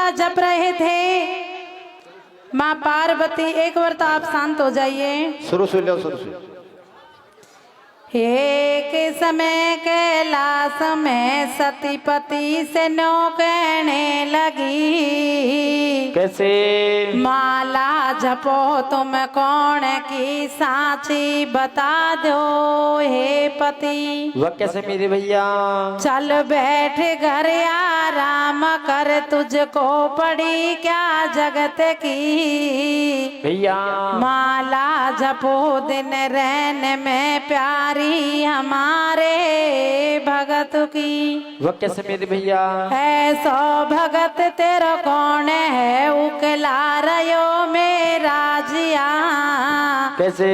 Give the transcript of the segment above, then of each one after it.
माला जप रहे थे। माँ पार्वती, एक बार तो आप शांत हो जाइए। शुरू से लो, शुरू से। एक समय कैलाश में सतीपति से नो कहने लगी, कैसे? माला जपो तुम कौन की साची बता दो हे पति। वह कैसे मेरे भैया? चल बैठ घर आराम कर, तुझको पड़ी क्या जगत की। भैया माला जपो दिन रैन में प्यारी हमारे भगत की। वह कैसे मेरे भैया? ऐसो भगत तेरा कौन है, उकला रयो मेरा जिया। कैसे?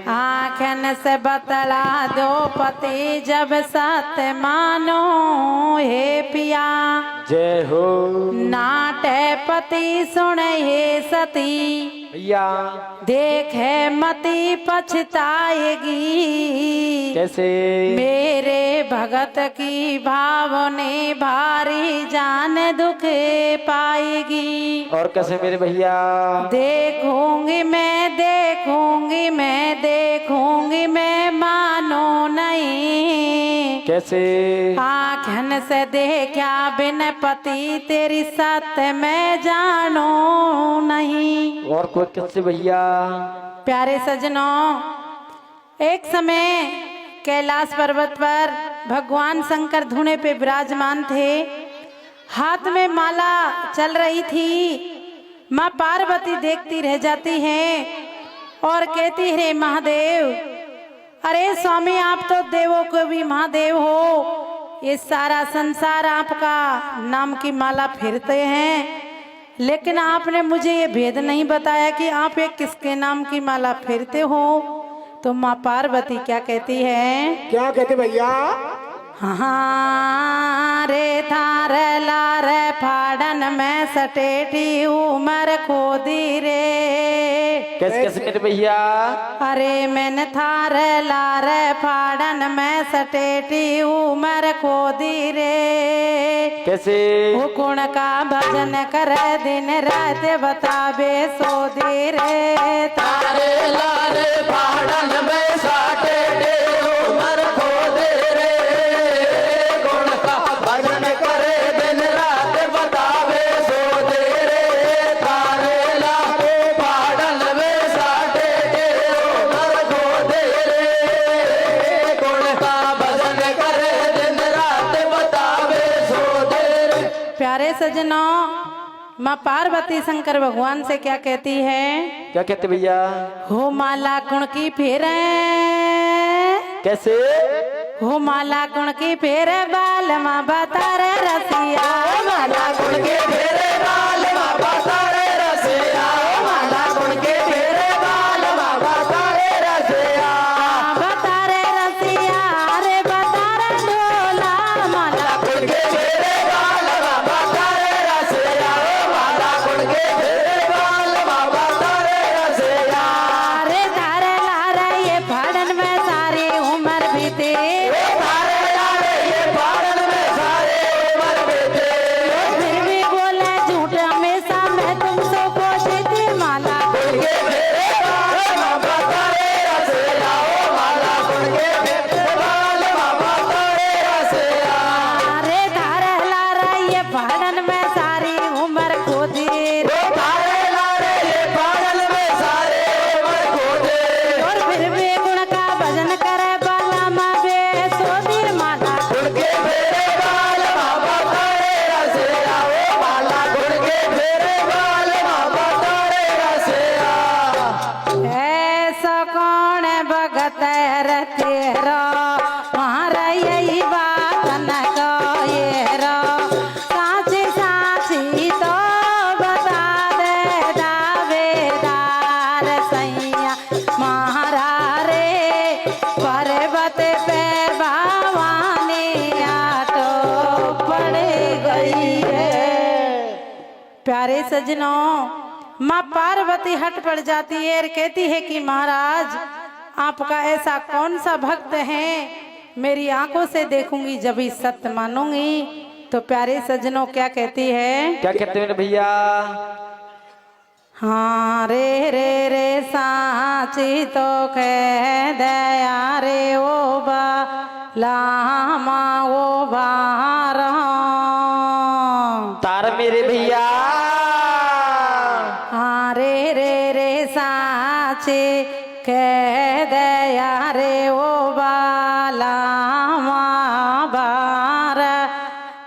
आँखन से बतला दो पति, जब सत्य मानो हे पिया। जय हो। नाटे पति सुन हे सती, भैया देखे मती पछताएगी। कैसे? मेरे भगत की भावने भारी जान दुख पाएगी। और कैसे मेरे भैया? देखूंगी मैं, देखूंगी मैं, देखूंगी मैं, मानो नहीं। कैसे? आँखन से देखा बिन पति, तेरी सत्य मैं जानो नहीं। और कोई कैसे भैया? प्यारे सजनों, एक समय कैलाश पर्वत पर भगवान शंकर धूने पे विराजमान थे। हाथ में माला चल रही थी। माँ पार्वती देखती रह जाती हैं और कहती है, महादेव, अरे स्वामी आप तो देवों को भी महादेव हो, ये सारा संसार आपका नाम की माला फिरते हैं, लेकिन आपने मुझे ये भेद नहीं बताया कि आप एक किसके नाम की माला फिरते हो। तो माँ पार्वती क्या कहती है? क्या कहते भैया? हाँ रे थार लार फाड़न में सटेटी उमर खोदी रे। कैसे कैसे मेरे भैया? अरे मैंने थार लार फाड़न में सटेटी उमर खोदी रे। कैसे? वो गुण का भजन कर दिन रात बतावे सो दे रे। तारे लारे पहाड़न में साटे उमर खोदे रे, गुण का भजन करे दिन रात बतावे सो दे रे। तारे लारे पहाड़न में साटे उमर खोदे रे, गुण का भजन करे दिन रात बतावे सो दे रे। प्यारे सजनों, माँ पार्वती शंकर भगवान से क्या कहती है? क्या कहते भैया? हो माला गुण की फेरे। कैसे? हो माला गुण की फेरे बाल माँ बता रे रसिया। माला गुण के फेरे बाल माँ बता रे रसिया, माला गुण के फेरे बाल माँ बता रे रसिया। बता रे रसिया, अरे बता रे ढोला। माला गुण के फेरे बाल माँ बता रे रसिया, माला गुण के फेरे बाल माँ बता रे रसिया। रे तारे लारे ये फाड़न में सारी उम्र बीते। तारे लारे ये फाड़न में सारे उमर बीते। फिर भी बोले झूठ हमेशा मैं तुमसे कोशिश। माला गुण के फेरे बाल माँ बता रे रसिया, माला गुण के फेरे बाल माँ बता रे रसिया। रे तारे लारे ये फाड़न में सारी उम्र खोदी। तारे लारे ये पागल में सारे उमर खोदे। और फिर भी गुण का भजन करे बाला माँ बेसोदी। माला गुण के फेरे बाल माँ बता रे रसिया, ओ माला गुण के फेरे बाल माँ बता रे रसिया। ऐसा कौन भगत है तेरा, हमारा यही बात न कहे रो। साची साची तो बता दे दावेदार सैया। महारा रे पर्वत पे भवानी आटो पड़ गई है। प्यारे सजनों, माँ पार्वती हट पड़ जाती है और कहती है कि महाराज आपका ऐसा कौन सा भक्त है, मेरी आंखों से देखूंगी जब ही सत्य मानूंगी। तो प्यारे सज्जनों क्या कहती है? क्या कहते हैं भैया? हाँ रे रे रे साची तो कह दया रे ओ बा लामा ओ बार तार मेरे भैया। हाँ रे रे रे साची कह दया रे ओ बा लामा बार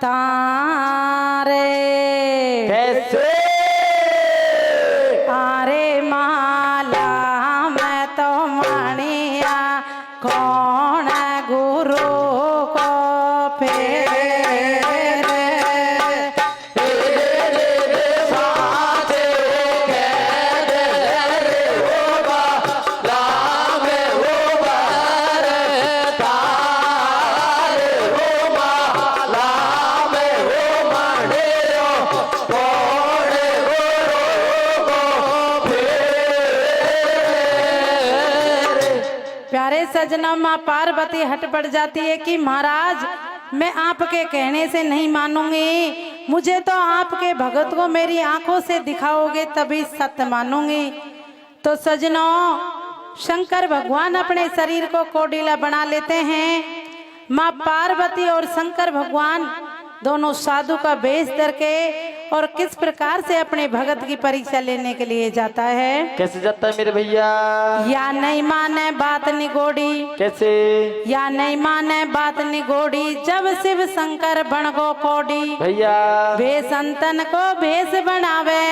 तारे कैसे? अरे माला मैं तो मणिया कौन गुरु को फेर प्यारे सजना, माँ पार्वती हट पड़ जाती है कि महाराज मैं आपके कहने से नहीं मानूंगी, मुझे तो आपके भगत को मेरी आंखों से दिखाओगे तभी सत्य मानूंगी। तो सजनों, शंकर भगवान अपने शरीर को कोडिला बना लेते हैं। माँ पार्वती और शंकर भगवान दोनों साधु का वेश करके और किस प्रकार से अपने भगत की परीक्षा लेने के लिए जाता है। कैसे जाता है मेरे भैया? या नहीं माने बात निगोड़ी। कैसे? या नहीं माने बात निगोड़ी, जब शिव शंकर बन गो कोडी भैया वे संतन को भेष बनावे।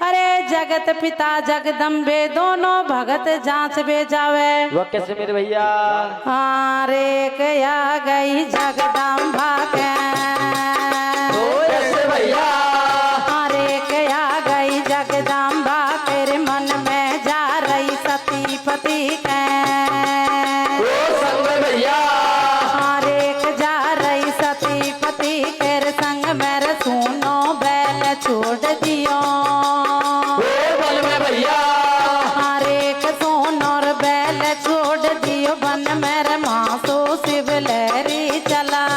अरे जगत पिता जगदम्बे दोनों भगत जांच बे जावे। वह कैसे मेरे भैया? अरे कया गई जगदम्बा के कैसे भैया? अरे कया गई जगदम्बा तेरे मन में जा रही सती पति के संग भैया। अरे जा रही सती पति के संग मेरे सुनो बैल छोड़ दियो भैया। अरे सोन और बैल छोड़ दियो बन मेरे मासो शिव लहरी चला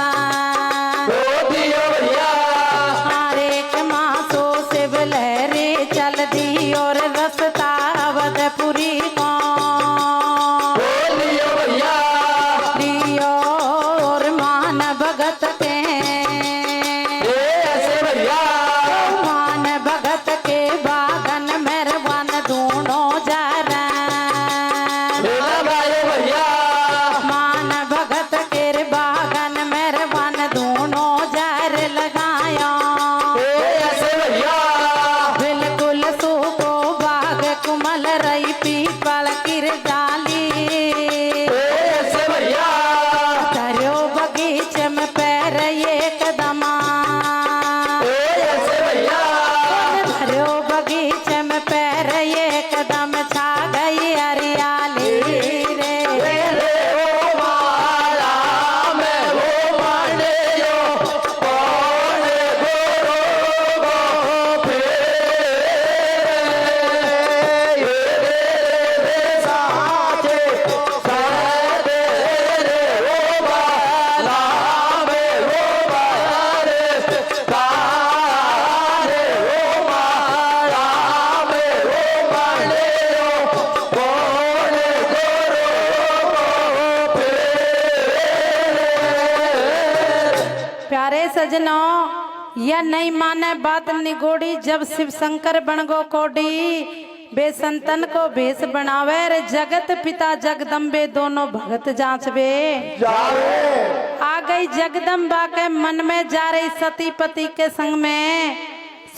चल दी और रसता अवधपुरी को लियो और मान भगत के मान भगत के बागन मेरे वन दोनों जा मान भगत के बागन मेरे वन दोनों जार लगाया कुमल रही पीपल किर डाली धरो बगीचे में पैर एक दमा धरो बगीचे में पैर एक दम छा गई हरियाली रे प्यारे सजनों, यह नहीं माने बात निगोड़ी, जब शिव शंकर बन गो कोडी बे संतन को भेष बनावे रे जगत पिता जगदम्बे दोनों भगत जांचबे आ गई जगदम्बा के मन में जा रही सती पति के संग में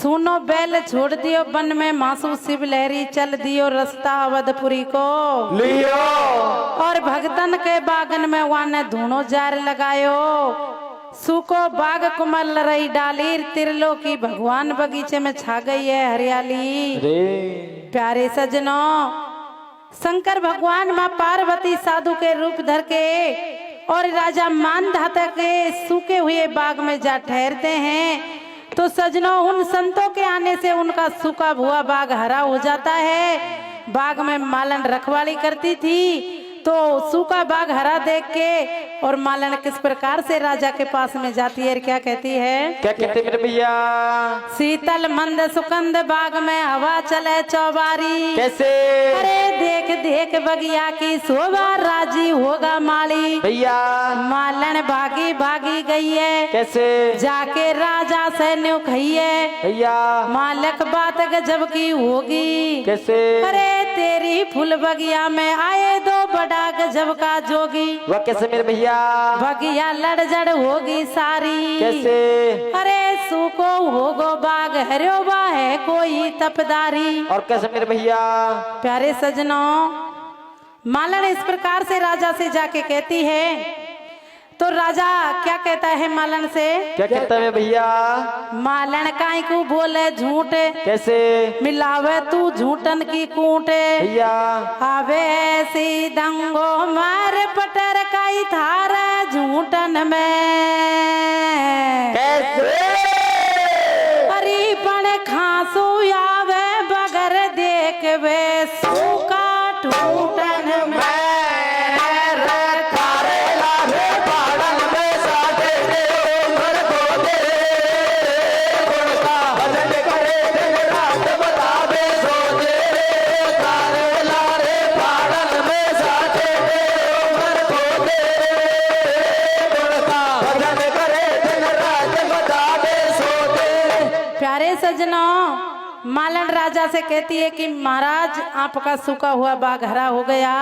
सुनो बैल छोड़ दियो बन में मासू शिव लहरी चल दियो रास्ता अवधपुरी को लियो और भगतन के बागन में वाने धूनो जार लगायो सूको बाग कुमल रही डाली तिरलो की भगवान बगीचे में छा गई है हरियाली रे। प्यारे सजनों, शंकर भगवान माँ पार्वती साधु के रूप धर के और राजा मानधाता के सूखे हुए बाग में जा ठहरते हैं। तो सजनों, उन संतों के आने से उनका सूखा हुआ बाग हरा हो जाता है। बाग में मालन रखवाली करती थी तो सूखा बाग हरा देख के और मालन किस प्रकार से राजा के पास में जाती है और क्या कहती है? क्या कहते मेरे भैया? शीतल मंद सुगंध बाग में हवा चले चौबारी। कैसे? अरे देख देख बगिया की शोभा राजी होगा माली। भैया मालन भागी भागी गई है। कैसे? जाके राजा से न्यू खई है। भैया मालक बात गजब की होगी। कैसे? अरे तेरी फूल बगिया में आए दो बड़ा गजब का जोगी। वह कैसे मेरे भैया? बगिया लड़ जड़ होगी सारी। कैसे? अरे सूको होगो बाग हरियो बा है कोई तपदारी। और कैसे मेरे भैया? प्यारे सजनों, मालन इस प्रकार से राजा से जाके कहती है, तो राजा क्या कहता है मालन से? क्या कहता है भैया? मालन काई को बोले झूठ। कैसे? मिलावे तू झूठन की कूट। भैया आवे ऐसी दंगो मार पटर काई थारा झूठन में। कैसे? हरी पण खांसू आवे बगर देख वे सूका टूटन में। प्यारे सजनों, मालन राजा से कहती है कि महाराज आपका सूखा हुआ बाग हरा हो गया।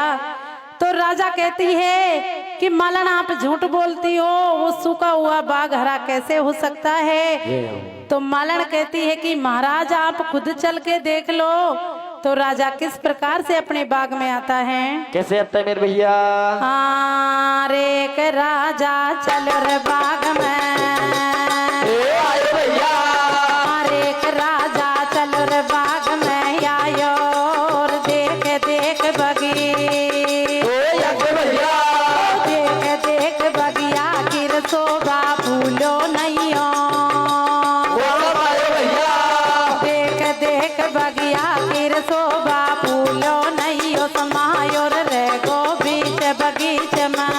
तो राजा कहती है कि मालन आप झूठ बोलती हो, वो सूखा हुआ बाग हरा कैसे हो सकता है? तो मालन कहती है कि महाराज आप खुद चल के देख लो। तो राजा किस प्रकार से अपने बाग में आता है? कैसे आता है मेरे भैया? हाँ रे के राजा चल रे बाग में। बाग में आयो और देख देख बगी। देख देख बगिया की शोभा फूलो नहीं हो। देख देख बगिया की शोभा फूलो नहीं हो। समायो रे गो बीच बगीचे में।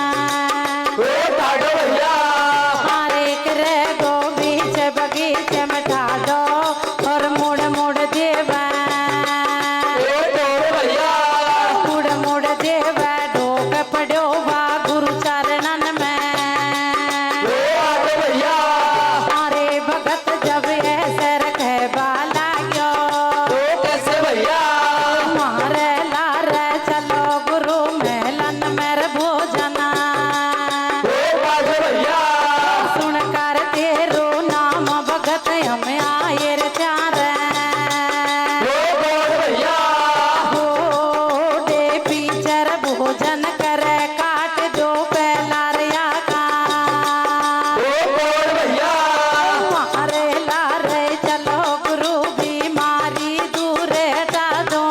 हरे रे गो बीच बगीचे में ठाडो और मुड़ मुड़ देवा। मुड़ मुड़ देवा ढोक पड़ो बा गुरु चरणन में। अरे भगत जब ऐसे रखे बाला गयो। मारे लारे चलो गुरु मेलन मेरे भोजना। सुन कर तेरो नाम भगत हम आए रे चार। भोजन करे काट दो पहलारिया का। मारे लारे चलो गुरु बीमारी दूर हटा दो।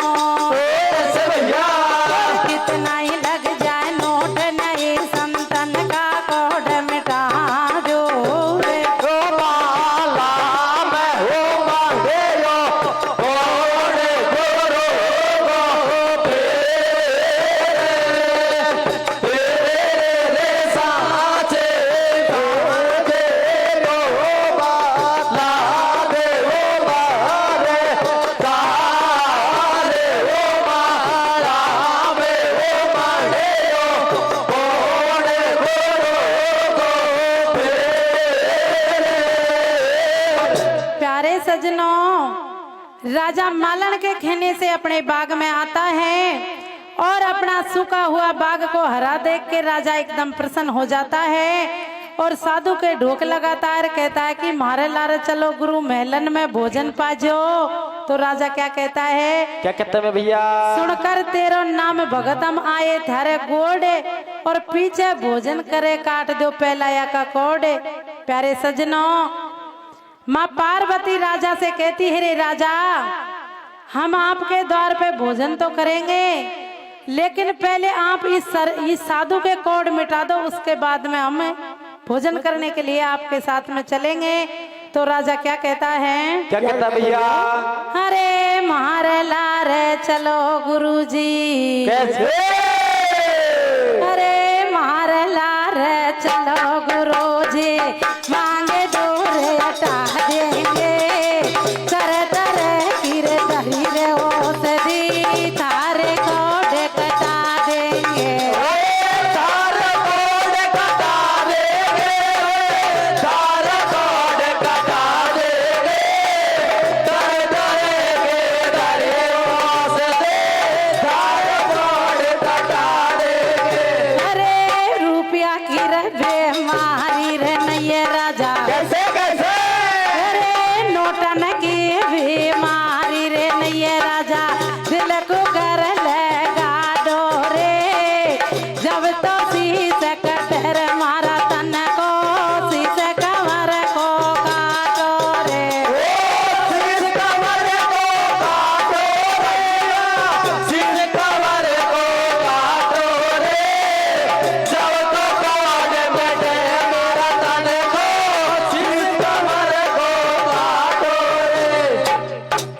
कितना ही लग जाए नोट नहीं संतन का कोड मिटा दो। प्यारे सजनों, राजा मालन के कहने से अपने बाग में आता है और अपना सूखा हुआ बाग को हरा देख के राजा एकदम प्रसन्न हो जाता है और साधु के ढोक लगाता है। कहता है कि मारे लारे चलो गुरु मेलन में भोजन पाजो। तो राजा क्या कहता है? क्या कहता है भैया? सुनकर तेरो नाम भगत हम आए थारे गोड़े और पीछे भोजन करे काट दो पहलाया का कोड़े। प्यारे सजनों, माँ पार्वती राजा से कहती है, रे राजा हम आपके द्वार पे भोजन तो करेंगे, लेकिन पहले आप इस साधु के कोड मिटा दो, उसके बाद में हम भोजन करने के लिए आपके साथ में चलेंगे। तो राजा क्या कहता है? क्या कहता भैया? अरे मारे लारे चलो गुरुजी। कैसे?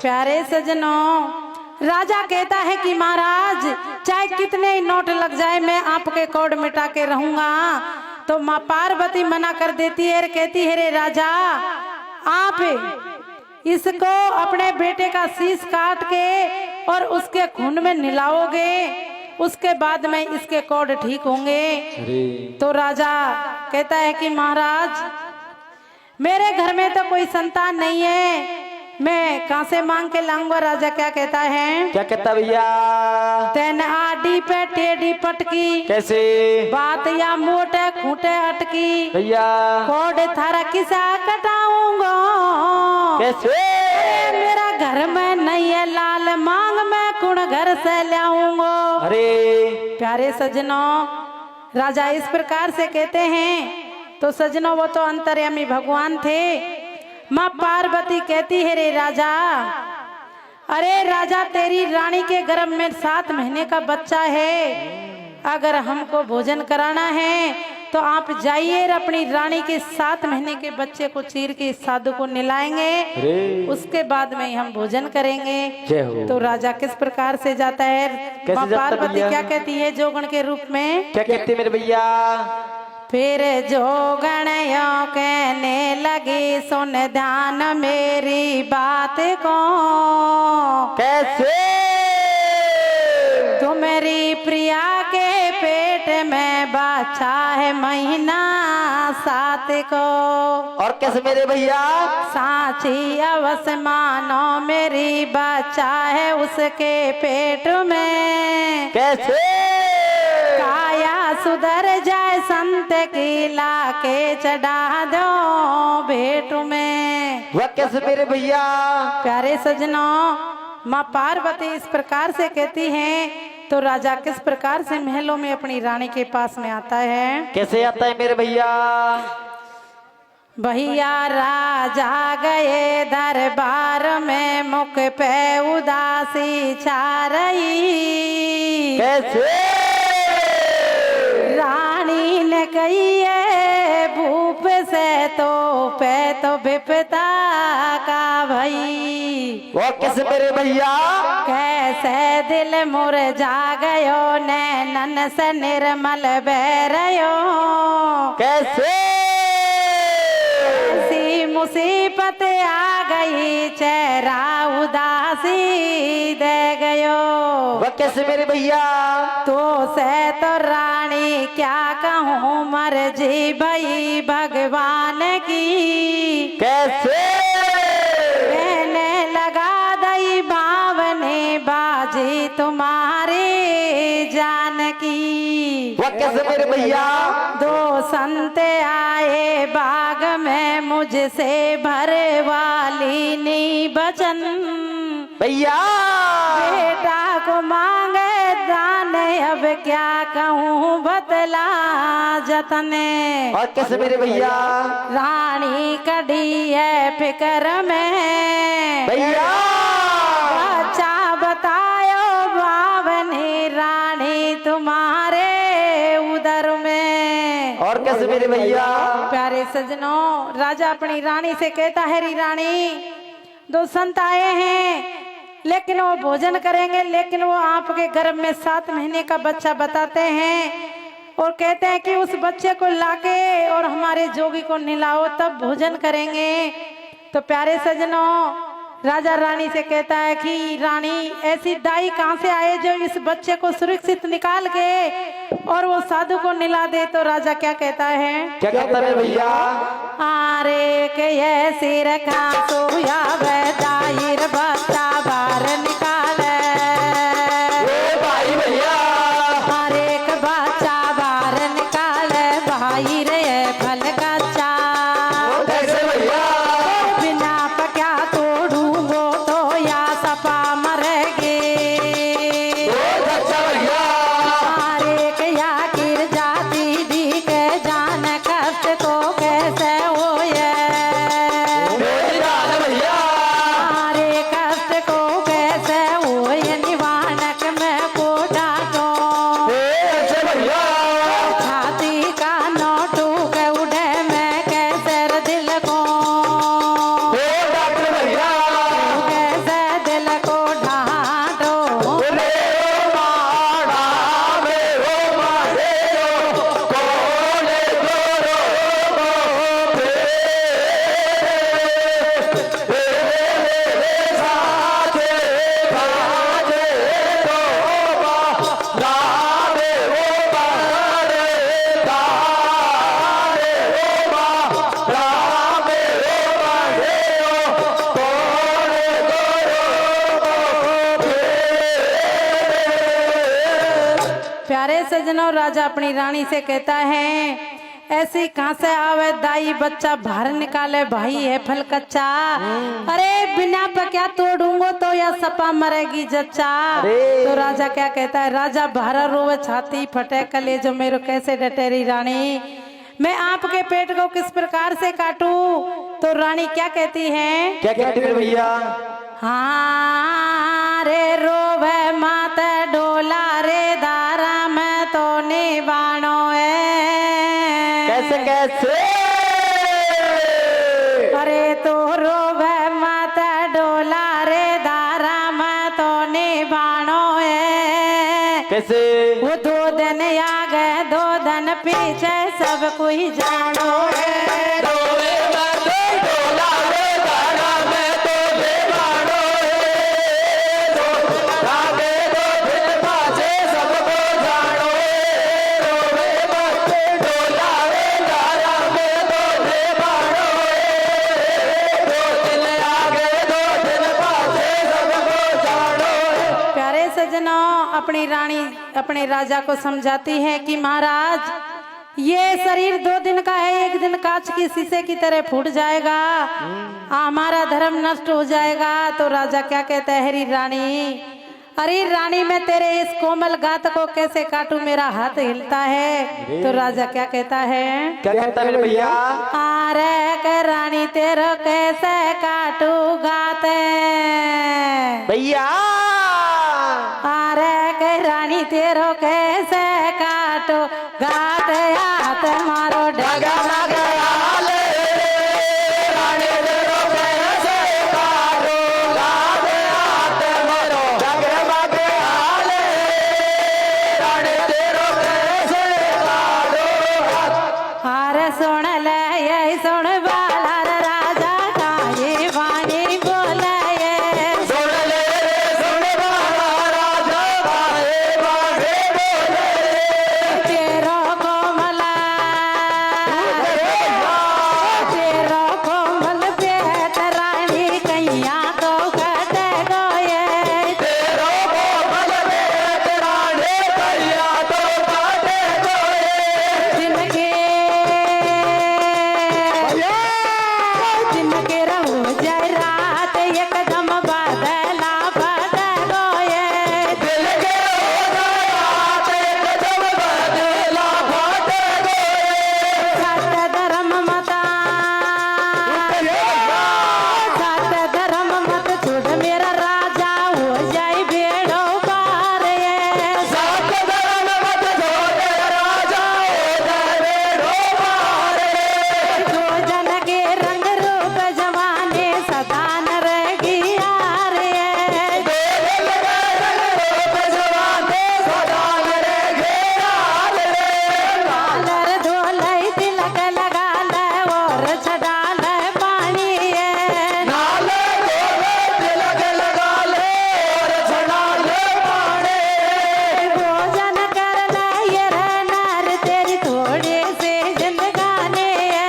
प्यारे सजनों, राजा कहता है कि महाराज चाहे कितने ही नोट लग जाए मैं आपके कोड मिटा के रहूंगा। तो माँ पार्वती मना कर देती है और कहती है रे राजा, आप इसको अपने बेटे का शीश काट के और उसके खून में मिलाओगे, उसके बाद में इसके कोड ठीक होंगे। तो राजा कहता है कि महाराज मेरे घर में तो कोई संतान नहीं है, मैं कहां से मांग के लाऊंगा। राजा क्या कहता है, क्या कहता भैया, तेन आडी पे टेढ़ी पटकी, कैसे बात या मोटे खूंटे अटकी, भैया कोड थारा किसा कटाऊंगा, कैसे मेरा घर में नहीं है लाल मांग मैं कुण घर से लाऊंगा। अरे प्यारे सजनों, राजा इस प्रकार से कहते हैं। तो सजनों वो तो अंतर्यामी भगवान थे। माँ पार्वती कहती है रे राजा, अरे राजा तेरी रानी के गर्भ में 7 महीने का बच्चा है, अगर हमको भोजन कराना है तो आप जाइए और अपनी रानी के 7 महीने के बच्चे को चीर के इस साधु को निलाएंगे, उसके बाद में हम भोजन करेंगे। जय हो। तो राजा किस प्रकार से जाता है, माँ जाता पार्वती भैया? क्या कहती है जोगण के रूप में, क्या कहते मेरे भैया, फिर जोगणयों कहने लगी सुन ध्यान मेरी बात को, कैसे तुम्हारी प्रिया के पेट में बच्चा है महीना 7 को, और कैसे मेरे भैया, साची अवश्य मानो मेरी बच्चा है उसके पेट में, कैसे काया सुधर जाए संत की लाके चढ़ा दो भेंट में। वह कैसे मेरे भैया, प्यारे सजनों, माँ पार्वती इस प्रकार से कहती हैं। तो राजा किस प्रकार से महलों में अपनी रानी के पास में आता है, कैसे आता है मेरे भैया, भैया राजा गए दरबार में मुख पे उदासी छा रही, कैसे रानी ने कही है भूप से तो पे तो विपता का भई, वो कैसे मेरे भैया, कैसे दिल मुरझा गयो नैनन से निर्मल बह रयो, कैसे ऐसी मुसीबत आ गई चेहरा उदासी दे गयो, वह कैसे मेरे भैया, तो से तो रानी क्या कहूँ मर्जी भई भगवान की, कैसे कहने लगा दई भावने बाजी तुम्हारी जान की। वह कैसे मेरे भैया, 2 संत आए बाग में मुझसे भरे वाली नी बचन, भैया बेटा को मांगे दान अब क्या कहूँ बतला जतने, और कैसे मेरे भैया, रानी कड़ी है फिक्र में, भैया अच्छा बतायो भावनी रानी तुम्हारे उदर में। और कैसे मेरे भैया, प्यारे सजनों, राजा अपनी रानी से कहता है री रानी 2 संत आए हैं लेकिन वो भोजन करेंगे, लेकिन वो आपके गर्भ में 7 महीने का बच्चा बताते हैं और कहते हैं कि उस बच्चे को लाके और हमारे जोगी को निलाओ तब भोजन करेंगे। तो प्यारे सजनों, राजा रानी से कहता है कि रानी ऐसी दाई कहाँ से आए जो इस बच्चे को सुरक्षित निकाल के और वो साधु को निला दे। तो राजा क्या कहता है, क्या कहता है भैया, आरे के ये सिर का सोया दाहिर बच्चा बाहर निकाले, भाई भैया हर एक बच्चा बाहर निकाले भाई रे फल कच्चा, कैसे भैया, बिना पक्या तोड़ूंगो तो या सपा मरेगी, अच्छा भैया, हर एक या गिर जाती दी के जान कष्ट को कैसे होए, भैया प्यारे सजनों, राजा अपनी रानी से कहता है, ऐसी कहां से आवे दाई बच्चा बाहर निकाले भाई है फल कच्चा। अरे बिना पक्या तोड़ूंगो तो या सपा मरेगी जच्चा। तो राजा क्या कहता है, राजा बाहर रोवे छाती फटे कलेजो मेरो कैसे डटेरी रानी, मैं आपके पेट को किस प्रकार से काटूं। तो रानी क्या कहती है, क्या कहती है भैया, हाँ रे रोवे माता डोला रे दारा में तो निबाणो है। कैसे कैसे, अरे तो रोवे माता डोला रे दारा में तो निबाणो है। कैसे, वो 2 दिन आगे 2 दिन पीछे सब कोई जानो है। अपनी रानी अपने राजा को समझाती है कि महाराज ये शरीर 2 दिन का है, 1 दिन कांच की शीशे की तरह फूट जाएगा, हमारा धर्म नष्ट हो जाएगा। तो राजा क्या कहता है, हरी रानी, अरे रानी मैं तेरे इस कोमल गात को कैसे काटूं, मेरा हाथ हिलता है। तो राजा क्या कहता है, क्या कहता है भैया, अरे के रानी तेरो कैसे काटू गाते भैया, अरे के रानी तेरो कैसे काटो गात हाथ मारो डगा सुन ले यही सुन बाला राजा का ये वाणी बोले, सुन ले सुन बाला राजा का ये वाणी बोले, तेरो कोमल पेट रानी कैया तो कट गए, तेरो कोमल पेट रानी कैया तो कट गए, जिनके रहो जाए रात एकदम बदला बदल गए, दिल के रात एकदम बदला बदल गए, सत्य धर्म मत छोड़ मेरा राजा हो जाए बेड़ो पार ये, सत्य धर्म मत छोड़ राजा हो जाए बेड़ो पार, जो जन के रंग रूप जवाने सदा न रहेगी यार ये, कालर धोलई तिलक लगा ले और छड़ा ले पानी ये, भोजन कर ले ये नर तेरी थोड़ी सी जिंदगानी है,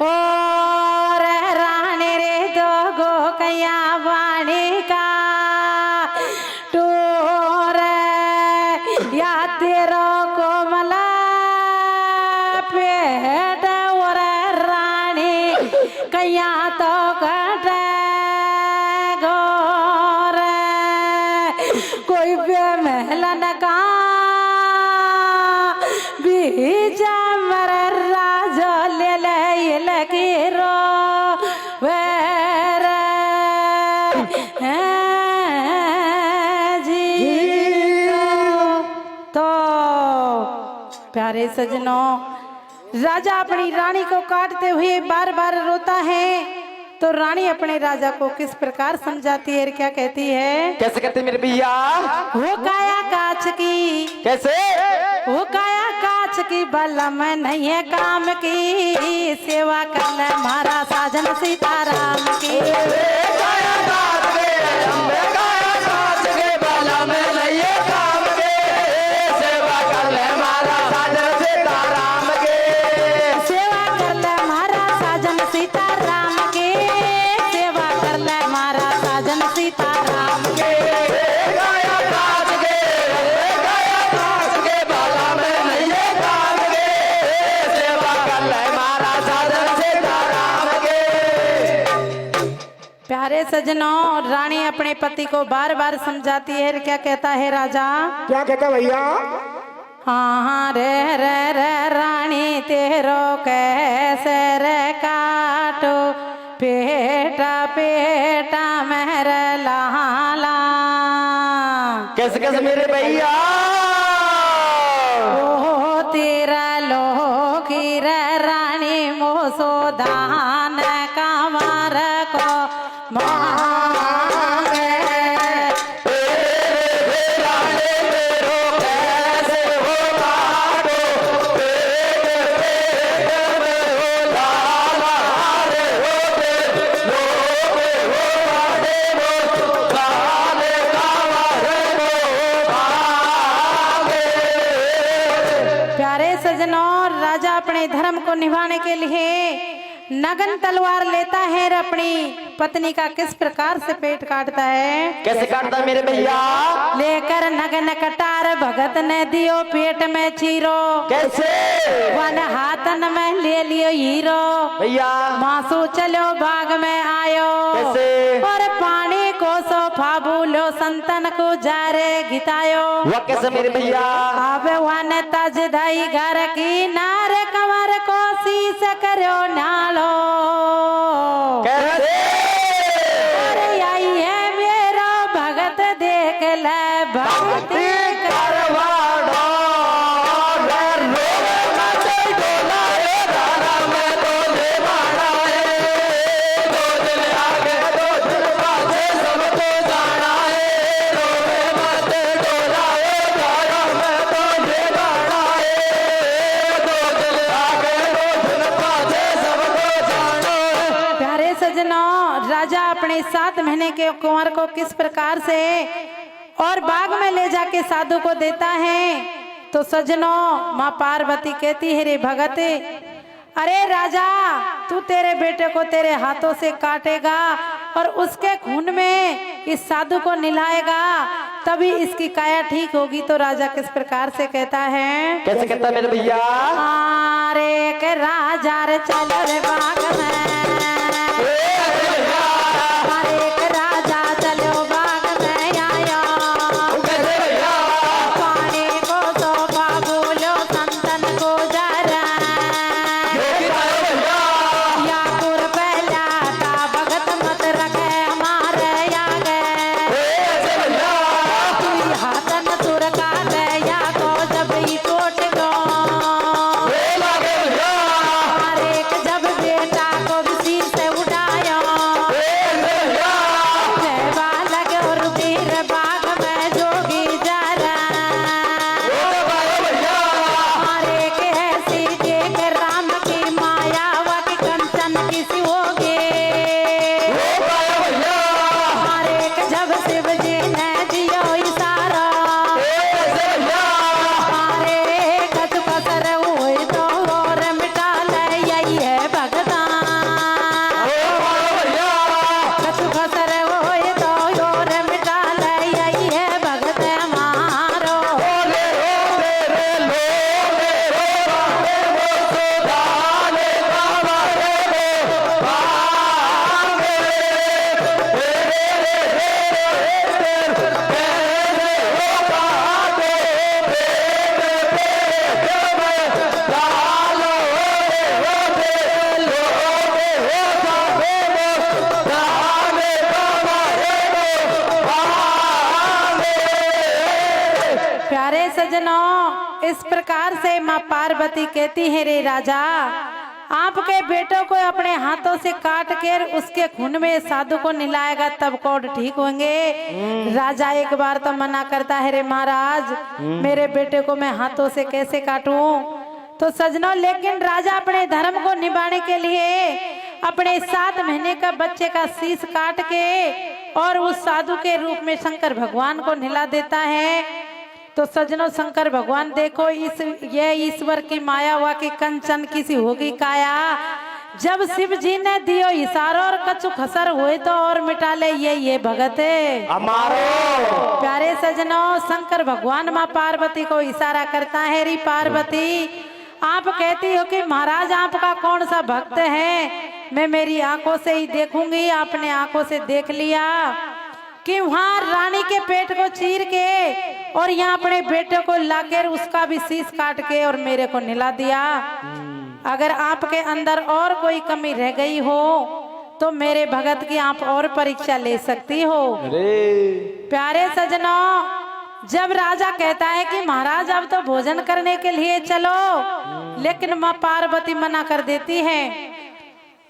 और रानी रे 2 गो कैया वाणी का टोर या तेरो कोमला पेट और रानी कैया तो कट गोर कोई बेमहलन का बीजा मर राजा ले ले लगी रो वेर जी। तो प्यारे सजनों, राजा अपनी रानी को काटते हुए बार बार रोता है। तो रानी अपने राजा को किस प्रकार समझाती है, क्या कहती है, कैसे कहते मेरे भैया, वो काया काच की, कैसे, वो काया काच की बलम नहीं है काम की, सेवा कर ले हमारा साजन सीताराम की, सेवा कर ले हमारा साजन सीताराम के, सेवा कर ले हमारा साजन प्यारे सजनों, रानी अपने पति को बार बार समझाती है। क्या कहता है राजा? क्या कहता भैया? हाँ रे रे रे रानी तेरो कैसे रे काटो पेटा पेटा मेर लाला। कैसे कैसे मेरे भैया? ओ तेरा लोकी रे रानी मोसो दान कमर को मांगे। प्यारे सजनों, राजा अपने धर्म को निभाने के लिए नगन तलवार लेता है और अपनी पत्नी का किस प्रकार से पेट काटता है। कैसे काटता मेरे भैया? लेकर नगन कटार भगत ने दियो पेट में चीरो। कैसे? वन हाथन में ले लियो हीरो। भैया मासू चलो बाग में आयो। कैसे? और पानी को सो फाबूलो संतन को जारे घितायो। वह कैसे मेरे भैया? अब वन तज दई घर की नार कमर को शीश करो नालो। कैसे? अरे आई है मेरा भगत देख ले भक्ति करवाड़ो घर रोवे मचे डोला रे दाना में तो ले बाड़ा है। दो दिन आगे दो दिन पाछे सबको जाना है। रोवे मचे डोला रे दाना में तो ले बाड़ा है। दो दिन आगे दो दिन पाछे सबको जाना है। प्यारे सजनों, राजा अपने 7 महीने के कुंवर को किस प्रकार से और बाग में ले जाके साधु को देता है। तो सजनों, माँ पार्वती कहती है, रे भगत, अरे राजा, तू तेरे बेटे को तेरे हाथों से काटेगा और उसके खून में इस साधु को नहलाएगा, तभी इसकी काया ठीक होगी। तो राजा किस प्रकार से कहता है? कैसे कहता मेरे भैया? अरे के राजा रे चलो रे बाग में। अरे के राजा चलो बाग में आया। पानी को तो बाबूलो संतन को जरा। या कुर पहला का भगत मत रखे हमारे आगे। तू हाथन तुर का ले या को जब ही टूट गो। अरे के जब बेटा को भी सिर से उठायो। जयवा लगे और वीर बाग में जोगी जरा। अरे के ऐसी देख राम की माया व की कंचन किसी होगी। अरे के जब शिव जी ने दियो इशारा। अरे कछु कसर हुई तो और मिटा ले यही है भगता। कछु कसर हुई तो और मिटा ले यही है भगत हमारो। प्यारे सजनों, इस प्रकार से माँ पार्वती कहती है, रे राजा, आपके बेटों को अपने हाथों से काट कर उसके खून में साधु को नहलाएगा तब कोड ठीक होंगे। राजा एक बार तो मना करता है, रे महाराज, मेरे बेटे को मैं हाथों से कैसे काटूं। तो सजनों, लेकिन राजा अपने धर्म को निभाने के लिए अपने 7 महीने का बच्चे का शीश काट के और उस साधु के रूप में शंकर भगवान को नहला देता है। तो सजनों, शंकर भगवान देखो, ये ईश्वर की माया हुआ कि कंचन किसी होगी काया। जब शिव जी ने दियो इशारा और कछु खसर हुए तो और मिटा ले ये भगत है हमारो। प्यारे सजनों, शंकर भगवान माँ पार्वती को इशारा करता है, री पार्वती, आप कहती हो कि महाराज आपका कौन सा भक्त है मैं मेरी आंखों से ही देखूंगी। आपने आंखों से देख लिया कि वहां रानी के पेट को चीर के और यहाँ अपने बेटे को लाकर उसका भी शीश काट के और मेरे को निला दिया। अगर आपके अंदर और कोई कमी रह गई हो तो मेरे भगत की आप और परीक्षा ले सकती हो। प्यारे सजनों, जब राजा कहता है कि महाराज अब तो भोजन करने के लिए चलो, लेकिन माँ पार्वती मना कर देती है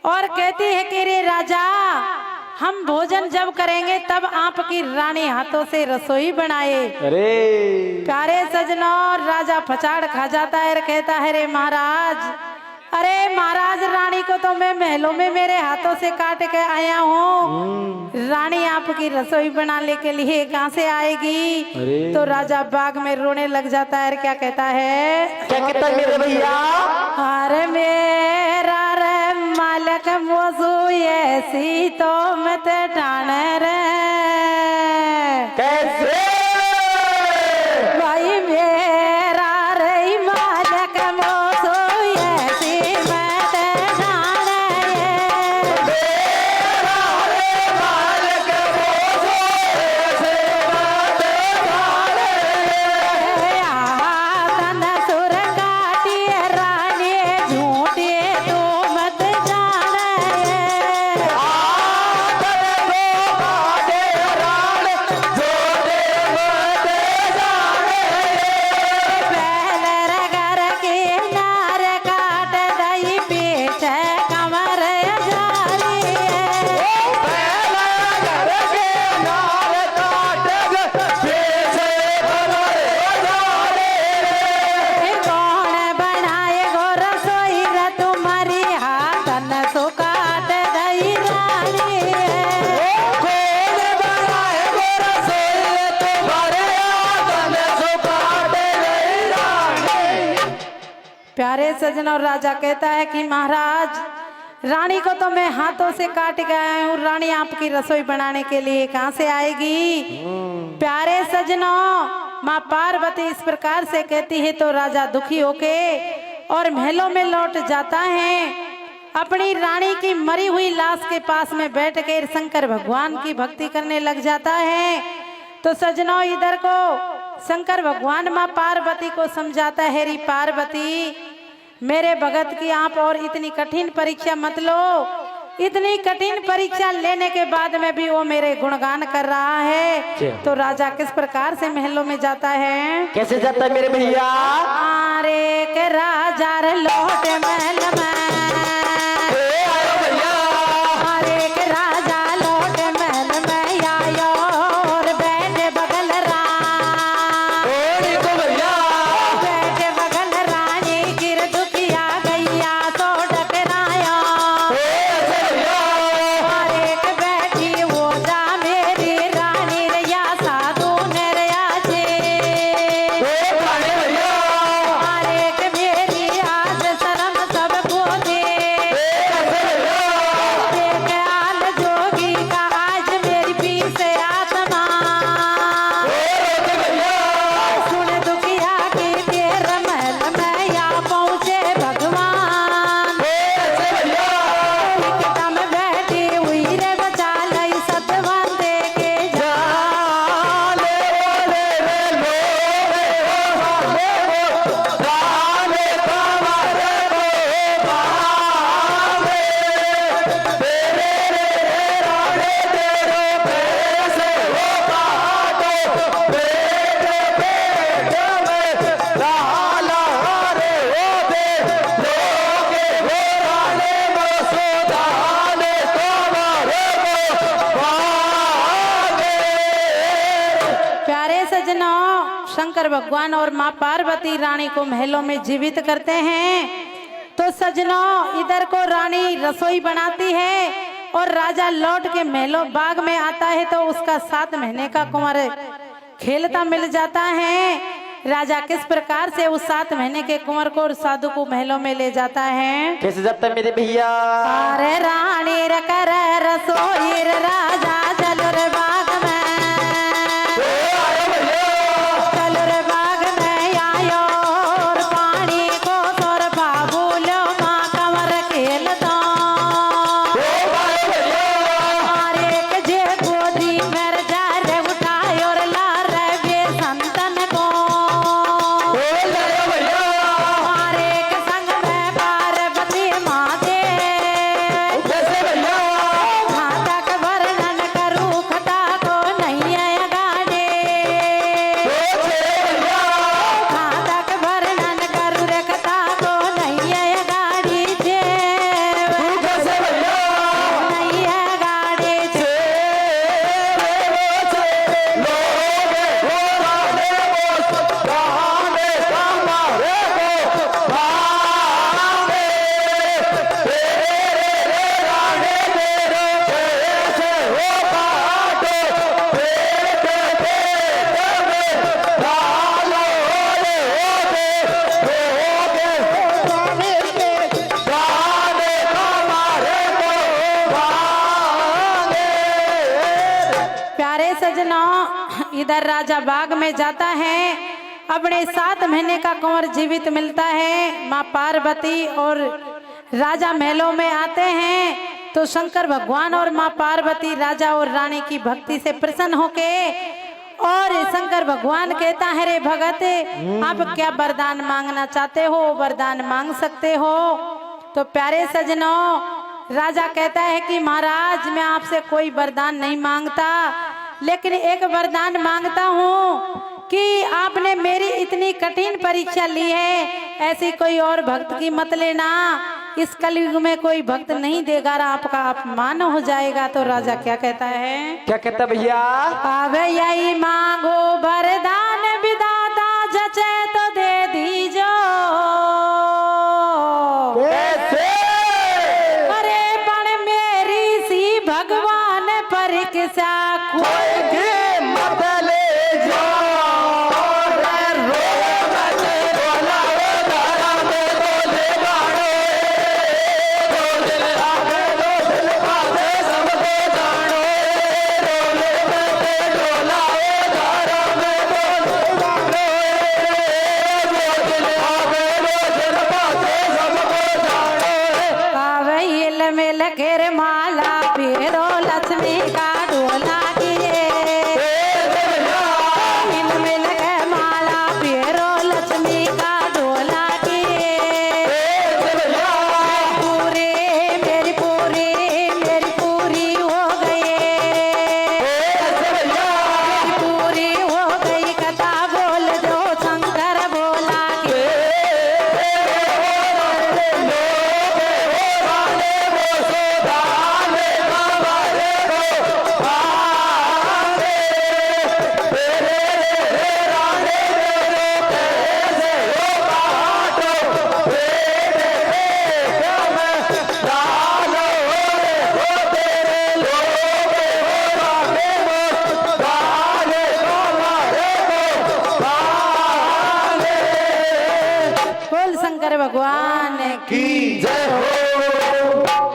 और कहती है कि रे राजा, हम भोजन जब करेंगे तब आपकी रानी हाथों से रसोई बनाए। प्यारे सजनों, राजा फचाड़ खा जाता है और कहता है रे महाराज, अरे महाराज, रानी को तो मैं महलों में मेरे हाथों से काट के आया हूँ, रानी आपकी रसोई बनाने के लिए कहाँ से आएगी? तो राजा बाग में रोने लग जाता है। क्या कहता है? क्या कहता है मेरे भैया? अरे मेरा रे मालिक मौजू ऐसी तो मत ठान रे। कैसे? भाई मेरा रे मालिक मौजू ऐसी मत ठान रे। मेरा रे मालिक मौजू ऐसी मत ठान रे। तन सुर काटी रानी झूठी तू मत जान रे। प्यारे सजन, और राजा कहता है कि महाराज, रानी को तो मैं हाथों से काट के आया हूँ, रानी आपकी रसोई बनाने के लिए कहाँ से आएगी? प्यारे सजनों, माँ पार्वती इस प्रकार से कहती है तो राजा दुखी होके और महलों में लौट जाता है। अपनी रानी की मरी हुई लाश के पास में बैठ कर शंकर भगवान की भक्ति करने लग जाता है। तो सजनों, इधर को शंकर भगवान माँ पार्वती को समझाता है, री पार्वती, मेरे भगत की आप और इतनी कठिन परीक्षा मत लो। इतनी कठिन परीक्षा लेने के बाद में भी वो मेरे गुणगान कर रहा है। तो राजा किस प्रकार से महलों में जाता है? कैसे जाता है मेरे भैया? अरे के राजा रे लौट महल में, अरे के राजा लौट महल में आयो और बैठे बगल बैठे बगल रानी गिर दुखिया गैया तो डकराया। अरे के बैठी वो जा मेरी रानी रैया साधु ने रया छे। अरे के मेरी आज शर्म सबको दे, देख आल जोगी का आज मेरी पीछ आत्मा। सुन दुखिया की देर महल में या पहुँचे भगवान। एकदम बैठी हुई रे बचा लई सतवन दे के जा। प्यारे सजनों, शंकर भगवान और माँ पार्वती रानी को महलों में जीवित करते हैं। तो सजनों, इधर को रानी रसोई बनाती है और राजा लौट के महलों बाग में आता है तो उसका 7 महीने का कुंवर खेलता मिल जाता है। राजा किस प्रकार से उस 7 महीने के कुंवर को और साधु को महलों में ले जाता है? कैसे जाता है मेरे भैया? अरे रानी कर रसोई रे राजा चल रे बाग में, चल रे बाग में आयो और पानी को तोर बाबूलो माँ कंवर खेल दो। सजनों, इधर राजा बाग में जाता है, अपने 7 महीने का कुंवर जीवित मिलता है। माँ पार्वती और राजा महलों में आते हैं तो शंकर भगवान और माँ पार्वती राजा और रानी की भक्ति से प्रसन्न होके और शंकर भगवान कहता है, रे भगत, आप क्या वरदान मांगना चाहते हो, वरदान मांग सकते हो। तो प्यारे सजनों, राजा कहता है कि महाराज मैं आपसे कोई वरदान नहीं मांगता, लेकिन एक वरदान मांगता हूँ कि आपने मेरी इतनी कठिन परीक्षा ली है, ऐसी कोई और भक्त की मत लेना। इस कलयुग में कोई भक्त नहीं देगा, आपका अपमान हो जाएगा। तो राजा क्या कहता है, क्या कहता भैया? अब यही मांगो वरदान विधाता जचे तो दे दीजो। कैसे? अरे पण मेरी सी भगवान परीक्षा कोई भी मत ले जाओ, रे रोए मत बोला, रे दारा में दो ले बाड़े, दो दिल आगे दो दिल पासे सबको जानो, रोले मत डोला, रे दारा में दो ले बाड़े, दो दिल आगे दो दिल पासे सबको जानो। कावैल मिल घेर माला फेरो लक्ष्मी का डोला किए। मिल मिल के माला फेरो लक्ष्मी का डोला किए। पूरे मेरी पूरी हो गई, पूरी हो गई कथा बोल दो शंकर बोला के। बोल शंकर भगवान की जय हो।